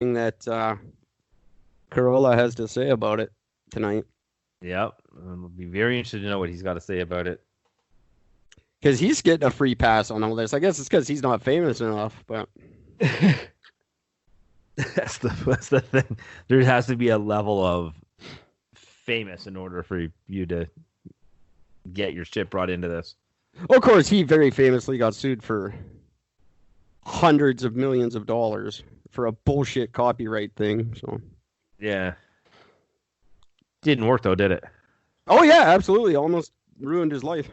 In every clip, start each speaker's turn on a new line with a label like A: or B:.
A: that Corolla has to say about it tonight.
B: Yep. I'll be very interested to know what he's got to say about it.
A: Because he's getting a free pass on all this. I guess it's because he's not famous enough, but
B: That's the thing. There has to be a level of famous in order for you to get your shit brought into this.
A: of course he very famously got sued for hundreds of millions of dollars for a bullshit copyright thing. So
B: Yeah. Didn't work though, did it?
A: oh yeah, absolutely, almost ruined his life.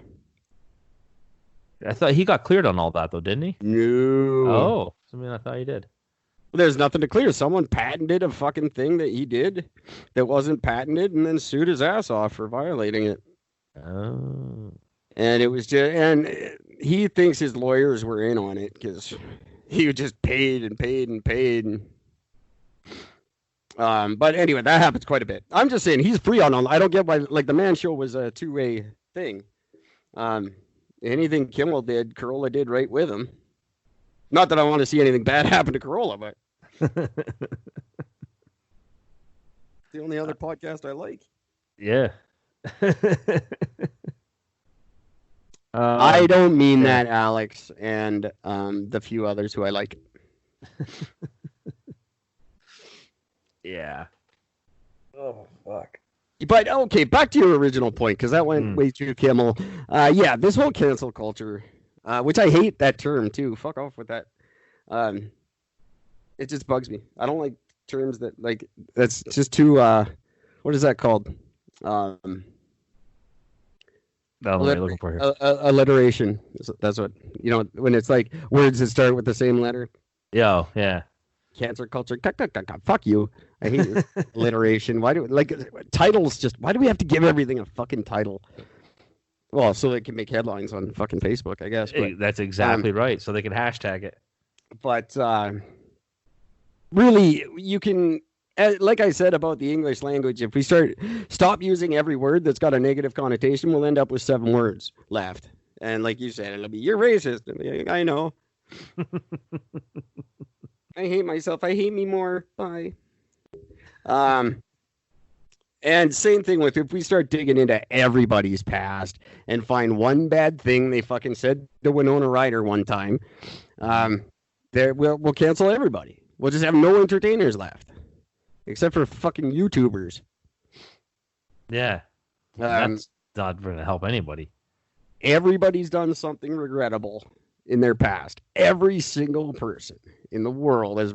B: I thought he got cleared on all that though, didn't he?
A: No.
B: Oh, I mean, I thought he did.
A: There's nothing to clear. Someone patented a fucking thing that he did that wasn't patented and then sued his ass off for violating it.
B: Oh.
A: And it was just, and he thinks his lawyers were in on it because he just paid and paid and paid. But anyway, that happens quite a bit. I'm just saying he's free on all. I don't get why, like, the Man Show was a two-way thing. Anything Kimmel did, Corolla did right with him. Not that I want to see anything bad happen to Corolla, but it's the only other podcast I like.
B: Yeah.
A: I don't mean that, Alex, and the few others who I like.
B: Yeah. Oh, fuck.
A: But, okay, back to your original point, because that went way too Kimmel. Yeah, this whole cancel culture, which I hate that term, too. Fuck off with that. It just bugs me. I don't like terms that, like, that's just too, what is that called?
B: That's what you're looking for here.
A: Alliteration. That's what, when it's like words that start with the same letter.
B: Yeah.
A: Cancer culture. Fuck you. I hate alliteration. Why do titles why do we have to give everything a fucking title? Well, so they can make headlines on fucking Facebook, I guess. But,
B: that's exactly right. So they can hashtag it.
A: But really, you can, like I said about the English language, if we stop using every word that's got a negative connotation, we'll end up with 7 words left. And like you said, it'll be, you're racist. I know. I hate myself. I hate me more. Bye. And same thing with, if we start digging into everybody's past and find one bad thing they fucking said to Winona Ryder one time, we'll cancel everybody. We'll just have no entertainers left, except for fucking YouTubers.
B: Yeah. That's not going to help anybody.
A: Everybody's done something regrettable in their past. Every single person in the world has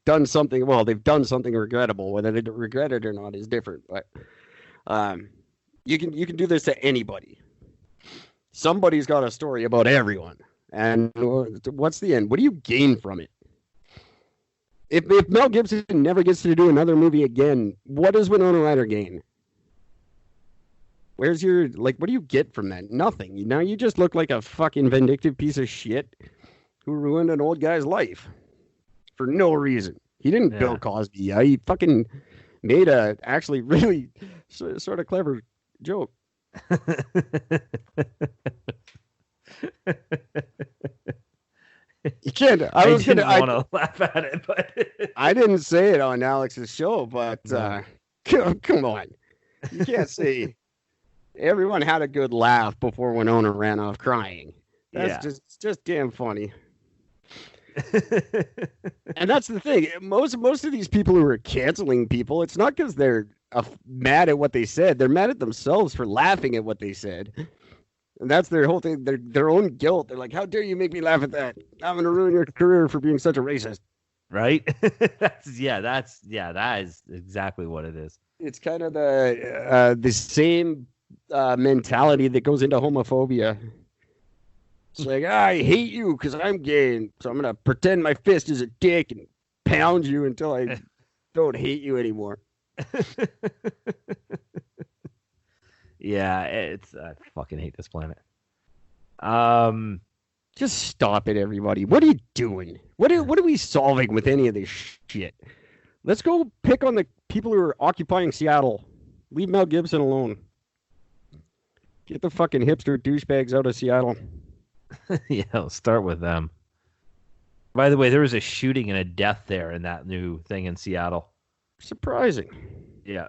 A: done something. Well, they've done something regrettable. Whether they regret it or not is different. But you can do this to anybody. Somebody's got a story about everyone. And what's the end? What do you gain from it? If Mel Gibson never gets to do another movie again, what does Winona Ryder gain? Where's your, what do you get from that? Nothing. Now you just look like a fucking vindictive piece of shit who ruined an old guy's life for no reason. He didn't Bill Cosby. He fucking made a actually really sort of clever joke. You can't. I didn't want to
B: laugh at it, but
A: I didn't say it on Alex's show. But come on, you can't say everyone had a good laugh before Winona ran off crying. That's just damn funny. And that's the thing. Most of these people who are canceling people, it's not because they're mad at what they said. They're mad at themselves for laughing at what they said. And that's their whole thing. Their own guilt. They're like, how dare you make me laugh at that? I'm going to ruin your career for being such a racist.
B: Right? That is exactly what it is.
A: It's kind of the same mentality that goes into homophobia. It's like, I hate you because I'm gay, so I'm going to pretend my fist is a dick and pound you until I don't hate you anymore.
B: Yeah, I fucking hate this planet.
A: Just stop it, everybody. What are you doing? What are we solving with any of this shit? Let's go pick on the people who are occupying Seattle. Leave Mel Gibson alone. Get the fucking hipster douchebags out of Seattle.
B: Yeah, let's start with them. By the way, there was a shooting and a death there in that new thing in Seattle.
A: Surprising.
B: Yeah.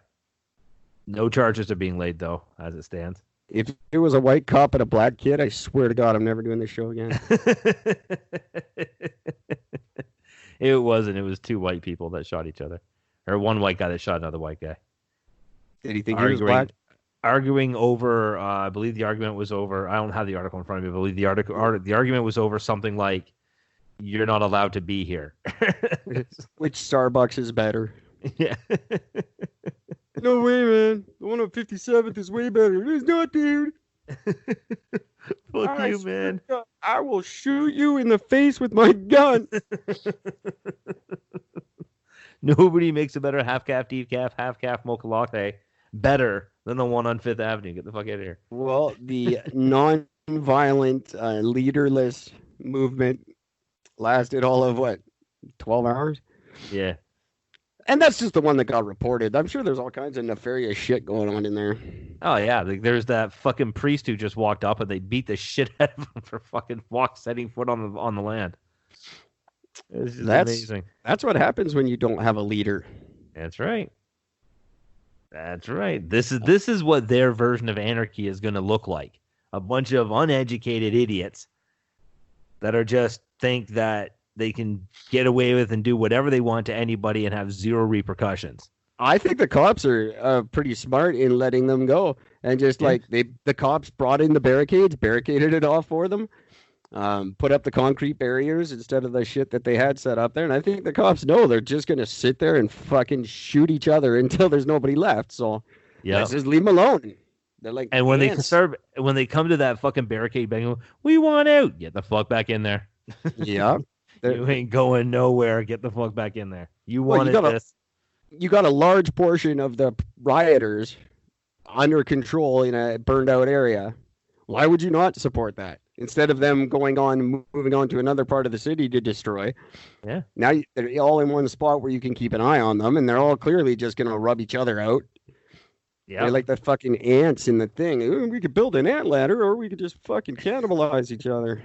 B: No charges are being laid, though, as it stands.
A: If it was a white cop and a black kid, I swear to God, I'm never doing this show again.
B: It wasn't. It was two white people that shot each other. Or one white guy that shot another white guy.
A: Did he think he was black?
B: Arguing over, I believe the argument was over, I don't have the article in front of me, but I believe the argument was over something like, you're not allowed to be here.
A: Which Starbucks is better?
B: Yeah.
A: No way, man. The one on 57th is way better. It's not, dude.
B: Fuck you, man.
A: I will shoot you in the face with my gun.
B: Nobody makes a better half-calf, half-calf mocha latte better than the one on Fifth Avenue. Get the fuck out of here.
A: Well, the non-violent, leaderless movement lasted all of, 12 hours?
B: Yeah.
A: And that's just the one that got reported. I'm sure there's all kinds of nefarious shit going on in there.
B: Oh, yeah. There's that fucking priest who just walked up and they beat the shit out of him for fucking setting foot on the land. It's just amazing.
A: That's what happens when you don't have a leader.
B: That's right. That's right. This is what their version of anarchy is going to look like. A bunch of uneducated idiots that are just think that they can get away with and do whatever they want to anybody and have zero repercussions.
A: I think the cops are pretty smart in letting them go. And just the cops brought in the barricades, barricaded it off for them, put up the concrete barriers instead of the shit that they had set up there. And I think the cops know they're just going to sit there and fucking shoot each other until there's nobody left. So let's just leave them alone. They're like,
B: and when they come to that fucking barricade, bang, we want out. Get the fuck back in there.
A: Yeah.
B: You ain't going nowhere. Get the fuck back in there. You wanted this.
A: You got a large portion of the rioters under control in a burned out area. Why would you not support that? Instead of them moving on to another part of the city to destroy.
B: Yeah.
A: Now they're all in one spot where you can keep an eye on them, and they're all clearly just going to rub each other out. Yeah. They're like the fucking ants in the thing. We could build an ant ladder, or we could just fucking cannibalize each other.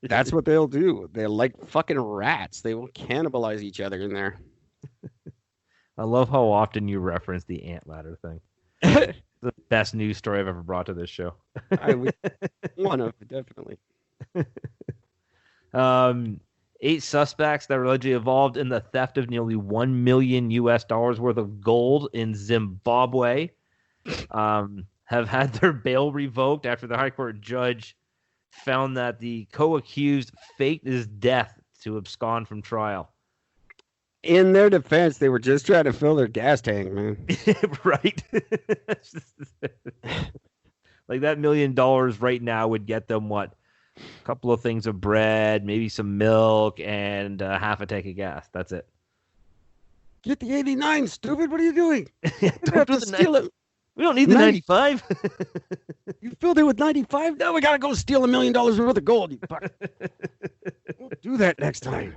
A: That's what they'll do. They're like fucking rats. They will cannibalize each other in there.
B: I love how often you reference the ant ladder thing. The best news story I've ever brought to this show.
A: One of definitely.
B: 8 suspects that were allegedly involved in the theft of nearly $1 million worth of gold in Zimbabwe have had their bail revoked after the High Court judge found that the co-accused faked his death to abscond from trial.
A: In their defense, they were just trying to fill their gas tank, man.
B: Right. Like that $1 million right now would get them what? A couple of things of bread, maybe some milk, and half a tank of gas. That's it.
A: Get the 89, stupid. What are you doing?
B: Don't have to steal it. We don't need the 95.
A: You filled it with 95? Now we got to go steal $1 million worth of gold. You fuck. We'll do that next time.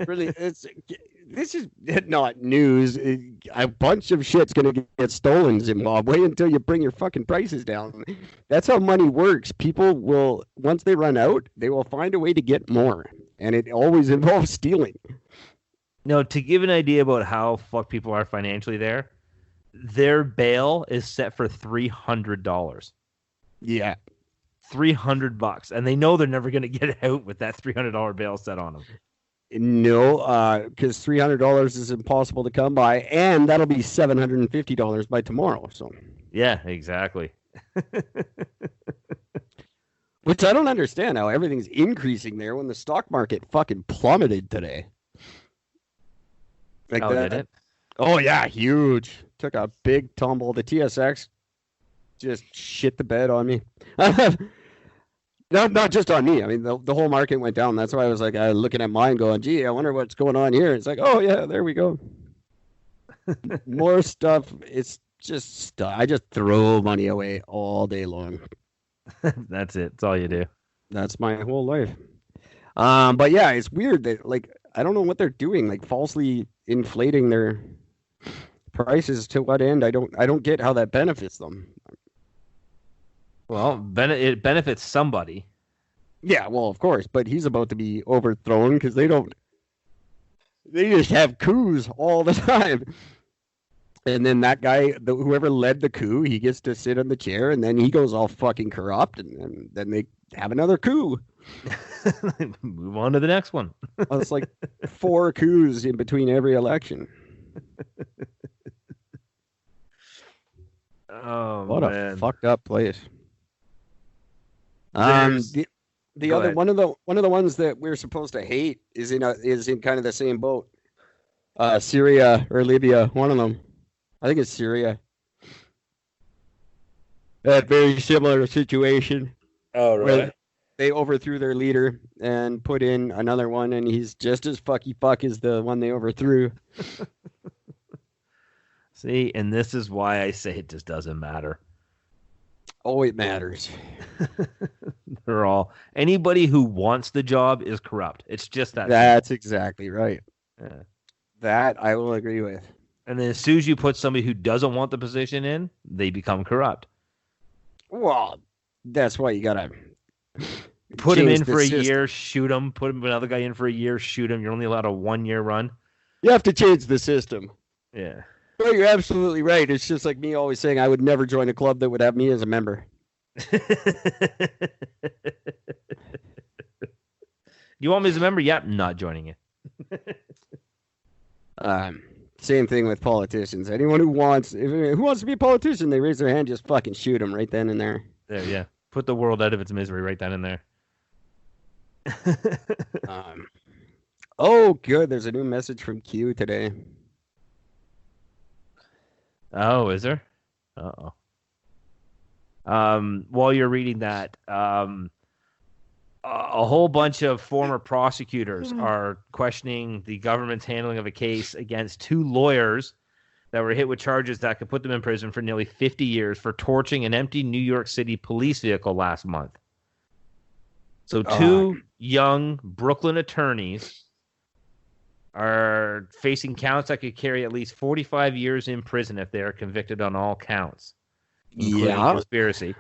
A: Really, this is not news. A bunch of shit's going to get stolen in Zimbabwe until you bring your fucking prices down. That's how money works. People will, once they run out, they will find a way to get more. And it always involves stealing.
B: No, to give an idea about how fucked people are financially there, their bail is set for $300.
A: Yeah.
B: $300, and they know they're never going to get out with that $300 bail set on them.
A: No, because $300 is impossible to come by, and that'll be $750 by tomorrow. So
B: yeah, exactly.
A: Which I don't understand how everything's increasing there when the stock market fucking plummeted today. Like
B: did it?
A: Oh yeah, huge. Took a big tumble. The TSX just shit the bed on me. Not just on me. I mean, the whole market went down. That's why I was like, looking at mine going, gee, I wonder what's going on here. It's like, oh yeah, there we go. More stuff. It's just stuff. I just throw money away all day long.
B: That's it. That's all you do.
A: That's my whole life. But yeah, it's weird that like I don't know what they're doing, like falsely inflating their prices to what end? I don't get how that benefits them.
B: Well, it benefits somebody.
A: Yeah, well, of course, but he's about to be overthrown because they just have coups all the time. And then that guy, whoever led the coup, he gets to sit on the chair, and then he goes all fucking corrupt, and then they have another coup.
B: Move on to the next one.
A: It's like 4 coups in between every election.
B: Oh,
A: what
B: man.
A: a fucked up place. The
B: Go
A: other
B: ahead.
A: one of the ones that we're supposed to hate is in kind of the same boat. Syria or Libya, one of them. I think it's Syria. That very similar situation.
B: Oh,
A: Where they overthrew their leader and put in another one, and he's just as fucky fuck as the one they overthrew.
B: See, and this is why I say it just doesn't matter.
A: Oh, it matters.
B: They're all anybody who wants the job is corrupt. It's just that.
A: That's exactly right.
B: Yeah.
A: That I will agree with.
B: And then as soon as you put somebody who doesn't want the position in, they become corrupt.
A: Well, that's why you gotta
B: put him in for a year, shoot him. Put another guy in for a year, shoot him. You're only allowed a 1-year run.
A: You have to change the system.
B: Yeah.
A: Well, you're absolutely right. It's just like me always saying I would never join a club that would have me as a member.
B: You want me as a member? Yep, not joining you.
A: Same thing with politicians. Anyone who wants to be a politician, they raise their hand, just fucking shoot them right then and there.
B: There, yeah. Put the world out of its misery right then and there.
A: Oh, good. There's a new message from Q today.
B: Oh, is there? Uh-oh. While you're reading that, a whole bunch of former prosecutors are questioning the government's handling of a case against 2 lawyers that were hit with charges that could put them in prison for nearly 50 years for torching an empty New York City police vehicle last month. So 2 young Brooklyn attorneys are facing counts that could carry at least 45 years in prison if they are convicted on all counts, including conspiracy.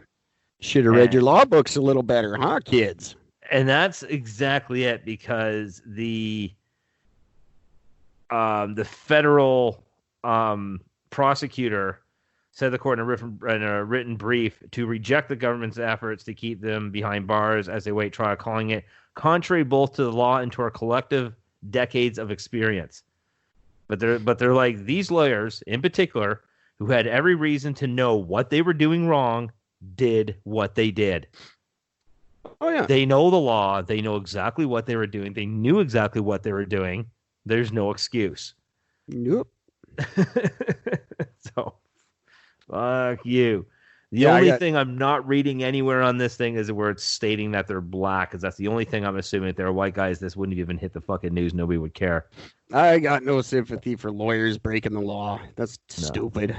A: Should have read your law books a little better, huh, kids?
B: And that's exactly it, because the federal prosecutor said the court in a written brief to reject the government's efforts to keep them behind bars as they wait trial, calling it contrary both to the law and to our collective decades of experience. But they're like, these lawyers in particular, who had every reason to know what they were doing wrong, did what they did.
A: Oh yeah.
B: They know the law. They know exactly what they were doing. They knew exactly what they were doing. There's no excuse.
A: Nope.
B: So, fuck you. The only thing I'm not reading anywhere on this thing is where it's stating that they're black, because that's the only thing I'm assuming. If they're white guys, this wouldn't even hit the fucking news. Nobody would care.
A: I got no sympathy for lawyers breaking the law. That's stupid.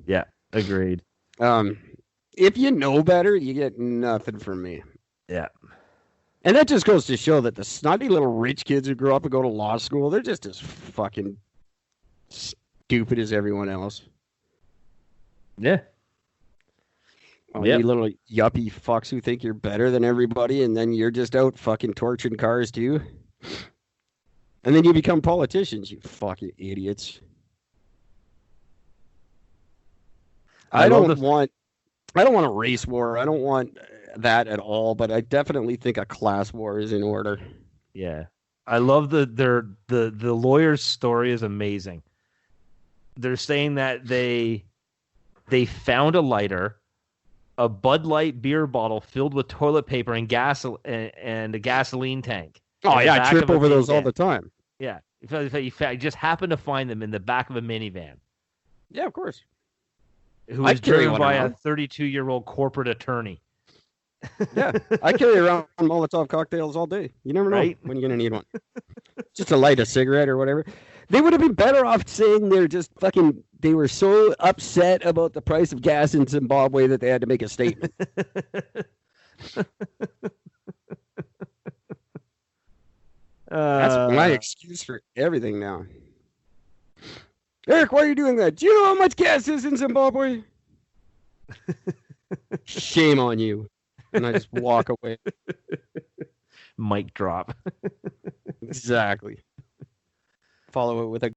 B: Yeah, agreed.
A: If you know better, you get nothing from me.
B: Yeah.
A: And that just goes to show that the snotty little rich kids who grow up and go to law school, they're just as fucking stupid as everyone else.
B: Yeah.
A: You little yuppie fucks who think you're better than everybody, and then you're just out fucking torching cars too. And then you become politicians, you fucking idiots. I don't want a race war. I don't want that at all, but I definitely think a class war is in order.
B: Yeah. I love the lawyer's story is amazing. They're saying that they found a lighter, a Bud Light beer bottle filled with toilet paper and and a gasoline tank.
A: Oh yeah, I trip over those all the time.
B: Yeah. You just happened to find them in the back of a minivan.
A: Yeah, of course.
B: Who was driven by a 32-year-old corporate attorney.
A: Yeah, I carry around Molotov cocktails all day. You never know when you're going to need one. Just to light a cigarette or whatever. They would have been better off saying they were so upset about the price of gas in Zimbabwe that they had to make a statement. That's my excuse for everything now. Eric, why are you doing that? Do you know how much gas is in Zimbabwe? Shame on you. And I just walk away.
B: Mic drop.
A: Exactly. Follow it with a